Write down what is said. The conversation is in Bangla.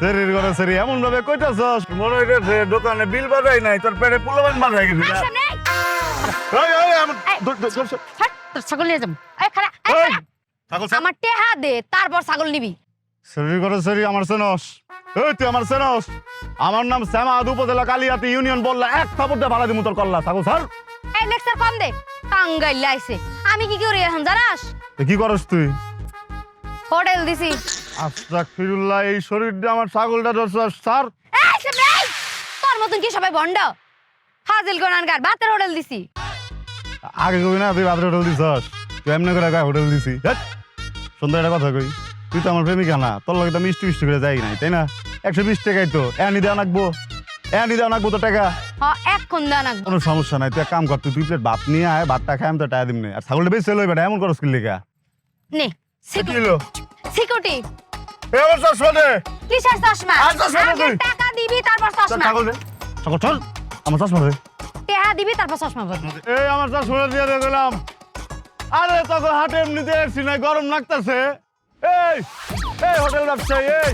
শরীর করে শরীর এমন ভাবে কইতাছস মনে হইতেছে দোকানে বিল বাজাই নাই তোর পেটে পোলাবান বাজাই গেছে সামনে ছাগল নিয়ে যাবো আমার টেহা দে তারপর ছাগল নিবি শরীর করে শরীর আমার সেনস তুই আমার সেনস আমার নাম শ্যামাদ উপজেলা কালিয়াতি ইউনিয়ন বললা এক থাপড় দিয়ে ভাড়া দিমু তোর কল্লা ছাগল স্যার এই লেকচার কম দে টাঙ্গাইল লাইছে আমি কি করি এখন জানাস কি করস তুই হোটেল দিছি আস্তাগফিরুল্লাহ এই শরীর দিয়ে আমার ছাগলটা ধরছস স্যার এই সামনে তোর মতন কি সবাই ভন্ড ফাজিল কোনানকার ভাতের হোটেল দিছি আগে কবি না তুই বাথরুম হোটেল দিছস তুই এমনি করে হোটেল দিছি সুন্দর একটা কথা কই তুই তো আমার প্রেমিকা না তোর লগে তো মিষ্টি মিষ্টি করে যাই নাই তাই না 120 টাকাই তো এনি দেওয়া নাকবো তো টাকা এখন দানা কোনো সমস্যা নাই তুই এক কাম কর তুই 2 প্লেট ভাত নিয়ে আয় ভাতটা খাই আমি তো টাকা দিমনে আর ছাগলটা বেশি লই বেটা এমন করস কি লেগা নে সিকিউরিটি এ আমার চশমা দে কিসের চশমা আর চশমা আগে কই? টাকা দিবি তারপর চশমা ছাগল দে ছাগল চল আমার চশমা দে টেহা দিবি তারপর চশমা পরবি এই আমার চশমা দিয়ে গেলাম আরে তখন হাটে এমনিতে এসছি না গরম লাগতেছে এই হোটেল ব্যবসায়ী এই